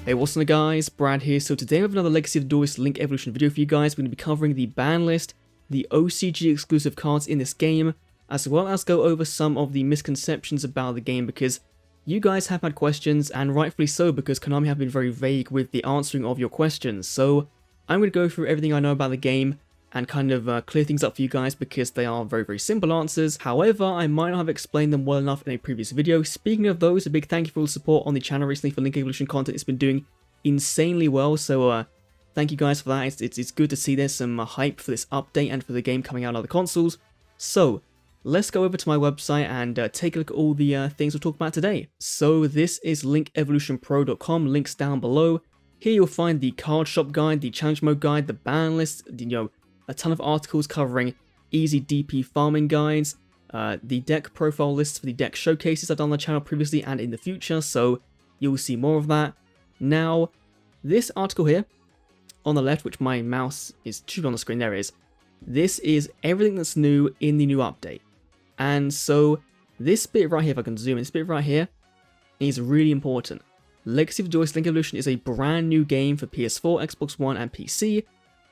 Hey, what's up guys, Brad here. So today I have another Legacy of the Duelist Link Evolution video for you guys. We're going to be covering the ban list, the OCG exclusive cards in this game, as well as go over some of the misconceptions about the game, because you guys have had questions, and rightfully so, because Konami have been very vague with the answering of your questions. So I'm going to go through everything I know about the game and kind of clear things up for you guys, because they are very simple answers. However, I might not have explained them well enough in a previous video. Speaking of those, a big thank you for all the support on the channel recently for Link Evolution content. It's been doing insanely well, so thank you guys for that. It's good to see there's some hype for this update and for the game coming out on other consoles. So let's go over to my website and take a look at all the things we'll talk about today. So this is linkevolutionpro.com, links down below. Here you'll find the card shop guide, the challenge mode guide, the ban list, a ton of articles covering easy DP farming guides, the deck profile lists for the deck showcases I've done on the channel previously and in the future, so you'll see more of that. Now, this article here on the left, which my mouse is too on the screen, there it is. This is everything that's new in the new update. And so this bit right here, if I can zoom in, this bit right here is really important. Legacy of Duelist Link Evolution is a brand new game for PS4, Xbox One, and PC.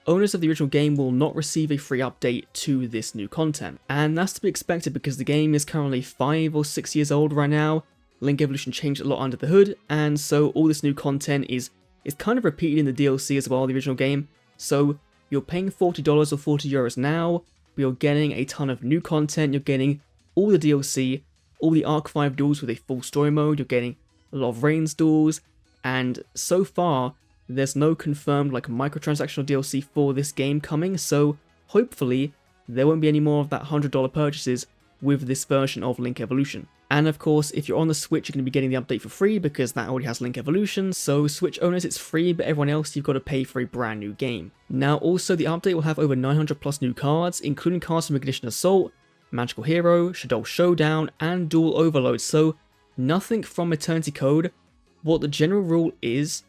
Owners of the original game will not receive a free update to this new content. And that's to be expected because the game is currently 5 or 6 years old right now. Link Evolution changed a lot under the hood, and so all this new content is kind of repeated in the DLC as well, the original game. So you're paying $40 or €40 now, but you're getting a ton of new content, you're getting all the DLC, all the Arc 5 duels with a full story mode, you're getting a lot of Reigns duels, and so far, there's no confirmed microtransactional DLC for this game coming, so hopefully there won't be any more of that $100 purchases with this version of Link Evolution. And of course, if you're on the Switch, you're going to be getting the update for free because that already has Link Evolution, so Switch owners it's free, but everyone else you've got to pay for a brand new game. Now also, the update will have over 900 plus new cards, including cards from Ignition Assault, Magical Hero, Shadow Showdown, and Duel Overload, so nothing from Eternity Code. What the general rule is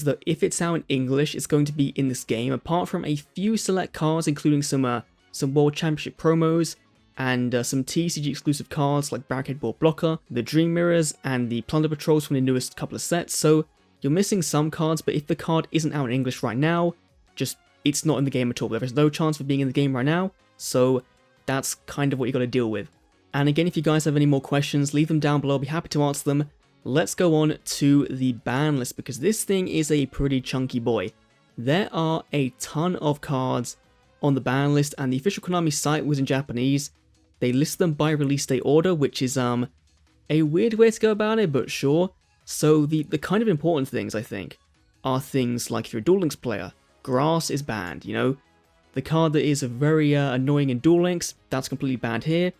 that if it's out in English, it's going to be in this game, apart from a few select cards, including some World Championship promos, and some TCG exclusive cards like Barricade Ball Blocker, the Dream Mirrors, and the Plunder Patrols from the newest couple of sets. So you're missing some cards, but if the card isn't out in English right now, it's not in the game at all. There is no chance for being in the game right now, so that's kind of what you got to deal with. And again, if you guys have any more questions, leave them down below, I'll be happy to answer them. Let's go on to the ban list, because this thing is a pretty chunky boy. There are a ton of cards on the ban list, and the official Konami site was in Japanese. They list them by release date order, which is a weird way to go about it, but sure. So the kind of important things, I think, are things like if you're a Duel Links player, Grass is banned, The card that is very annoying in Duel Links, that's completely banned here.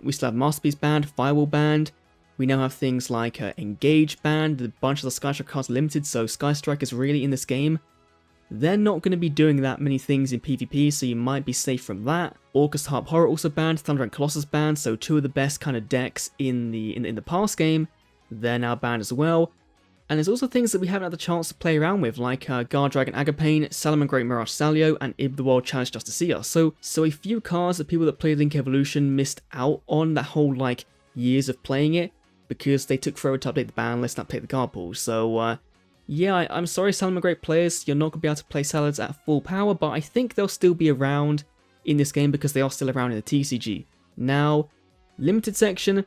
We still have Masterpiece banned, Firewall banned. We now have things like Engage banned, a bunch of the Sky Strike cards limited, so Sky Strike is really in this game. They're not going to be doing that many things in PvP, so you might be safe from that. Orcust Harp Horror also banned, Thunder and Colossus banned, so two of the best kind of decks in the past game, they're now banned as well. And there's also things that we haven't had the chance to play around with, like Guard Dragon Agapane, Salamangreat Mirage Salio, and Ib the World Challenge Justicia. So a few cards that people that played Link Evolution missed out on that whole years of playing it, because they took forever to update the ban list and update the card pool. So yeah, I'm sorry Salamangreat players, you're not going to be able to play Salads at full power, but I think they'll still be around in this game because they are still around in the TCG. Now, limited section,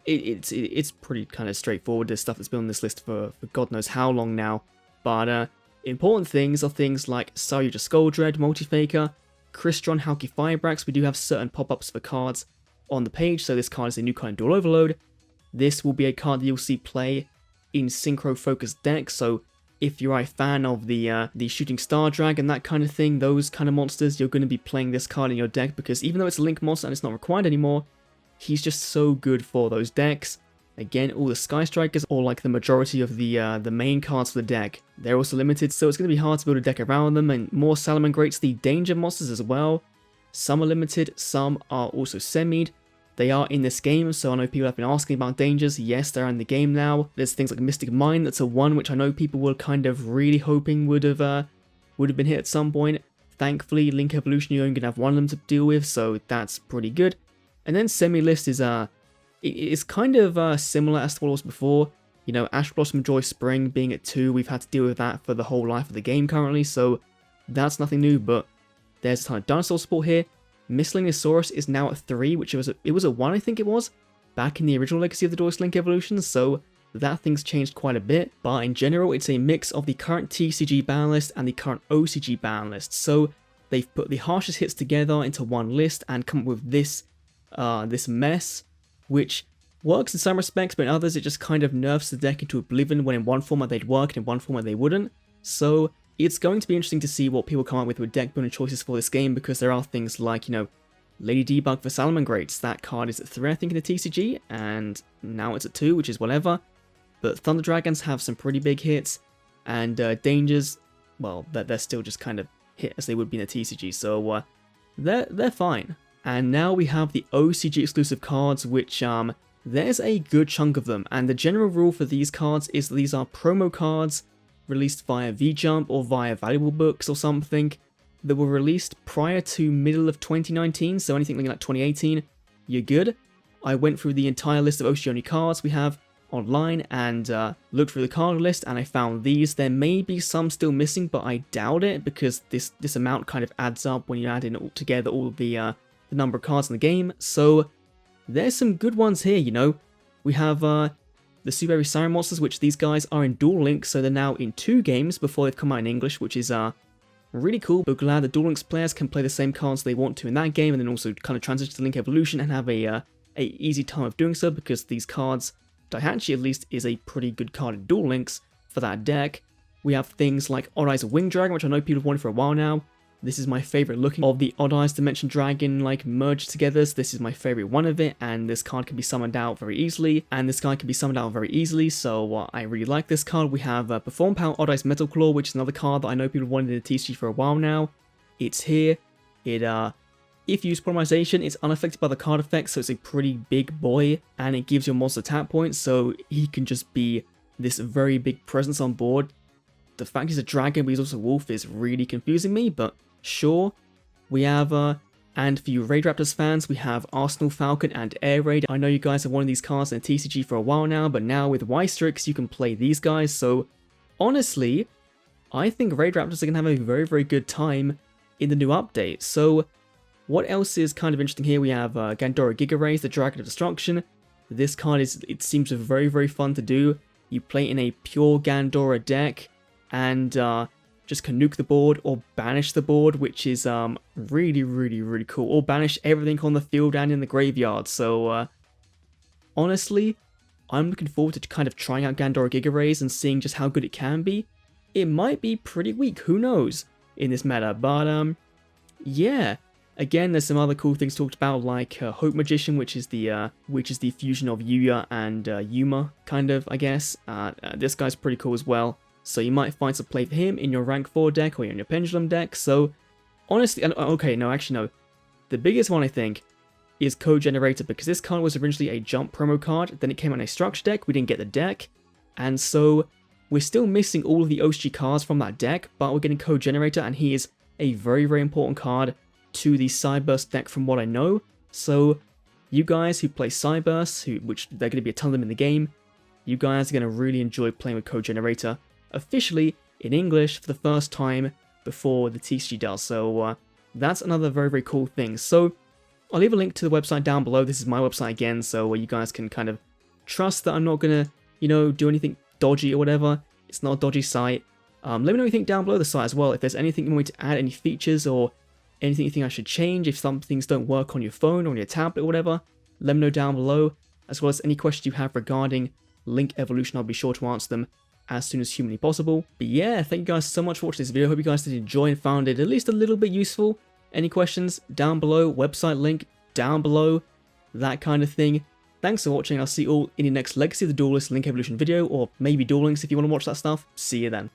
it's pretty kind of straightforward. There's stuff that's been on this list for God knows how long now, but important things are things like Saryuja Skuldred, Multifaker, Crystron, Halki Firebrax. We do have certain pop-ups for cards on the page, so this card is a new kind of Duel Overload. This will be a card that you'll see play in synchro-focused decks, so if you're a fan of the Shooting Star Drag and that kind of thing, those kind of monsters, you're going to be playing this card in your deck, because even though it's a Link monster and it's not required anymore, he's just so good for those decks. Again, all the Sky Strikers, or the majority of the main cards for the deck, they're also limited, so it's going to be hard to build a deck around them, and more Salamangreats, the Danger monsters as well. Some are limited, some are also semied. They are in this game, so I know people have been asking about Dangers. Yes, they're in the game now. There's things like Mystic Mine, that's a one which I know people were kind of really hoping would have been hit at some point. Thankfully, Link Evolution, you're only going to have one of them to deal with, so that's pretty good. And then Semi-List is kind of similar as to what it was before. You know, Ash Blossom Joy Spring being at 2, we've had to deal with that for the whole life of the game currently, so that's nothing new, but there's a ton of dinosaur support here. Miscellaneousaurus is now at 3, which it was a 1, I think it was, back in the original Legacy of the Duelist Link evolution, so that thing's changed quite a bit, but in general it's a mix of the current TCG ban list and the current OCG ban list, so they've put the harshest hits together into one list and come up with this mess, which works in some respects, but in others it just kind of nerfs the deck into oblivion when in one format they'd work and in one format they wouldn't. So it's going to be interesting to see what people come up with deck building choices for this game, because there are things like, you know, Lady Debug for Salamangreats. That card is at 3, I think, in the TCG, and now it's at 2, which is whatever. But Thunder Dragons have some pretty big hits, and Dangers, well, they're still just kind of hit as they would be in the TCG, so they're fine. And now we have the OCG exclusive cards, which there's a good chunk of them, and the general rule for these cards is that these are promo cards released via VJump or via Valuable Books or something that were released prior to middle of 2019, so anything like 2018, you're good. I went through the entire list of OCG only cards we have online and looked through the card list, and I found these. There may be some still missing, but I doubt it, because this amount kind of adds up when you add in all together all the number of cards in the game. So there's some good ones here, you know. We have the Suberry Siren Monsters, which these guys are in Duel Links, so they're now in 2 games before they've come out in English, which is really cool. But glad the Duel Links players can play the same cards they want to in that game, and then also kind of transition to Link Evolution and have a easy time of doing so, because these cards, Daihachi at least, is a pretty good card in Duel Links for that deck. We have things like Odd Eyes of Winged Dragon, which I know people have wanted for a while now. This is my favorite looking of the Odd Eyes Dimension Dragon like merged together, so this is my favorite one of it, and this card can be summoned out very easily, so I really like this card. We have Perform Power Odd Eyes Metal Claw, which is another card that I know people have wanted in the TCG for a while now. It's here. It if you use Polymerization, it's unaffected by the card effect, so it's a pretty big boy, and it gives your monster tap points, so he can just be this very big presence on board. The fact he's a dragon but he's also a wolf is really confusing me, but sure. We have, and for you Raid Raptors fans, we have Arsenal Falcon and Air Raid. I know you guys have wanted these cards in the TCG for a while now, but now with Wystrix you can play these guys, so honestly, I think Raid Raptors are going to have a very, very good time in the new update. So what else is kind of interesting here? We have Gandora Giga Rays, the Dragon of Destruction. This card it seems very, very fun to do. You play in a pure Gandora deck, and just can nuke the board or banish the board, which is really, really, really cool. Or banish everything on the field and in the graveyard. So honestly, I'm looking forward to kind of trying out Gandora Giga Rays and seeing just how good it can be. It might be pretty weak, who knows, in this meta, but yeah. Again, there's some other cool things talked about, like Hope Magician, which is the fusion of Yuya and Yuma, kind of, I guess. This guy's pretty cool as well. So you might find some play for him in your rank 4 deck or in your Pendulum deck. So honestly, okay, no, actually no. The biggest one I think is Code Generator, because this card was originally a jump promo card, then it came out in a structure deck, we didn't get the deck, and so we're still missing all of the OCG cards from that deck, but we're getting Code Generator, and he is a very, very important card to the Cyburst deck from what I know. So you guys who play Cyburst, which there are going to be a ton of them in the game, you guys are going to really enjoy playing with Code Generator officially in English for the first time before the TCG does. So that's another very, very cool thing. So I'll leave a link to the website down below. This is my website again, so you guys can kind of trust that I'm not going to, you know, do anything dodgy or whatever. It's not a dodgy site. Let me know what you think down below the site as well. If there's anything you want me to add, any features or anything you think I should change, if some things don't work on your phone or on your tablet or whatever, let me know down below, as well as any questions you have regarding Link Evolution. I'll be sure to answer them as soon as humanly possible. But yeah, thank you guys so much for watching this video. Hope you guys did enjoy and found it at least a little bit useful. Any questions down below, website link down below, that kind of thing. Thanks for watching. I'll see you all in the next Legacy of the Duelist Link Evolution video, or maybe Duel Links if you want to watch that stuff. See you then.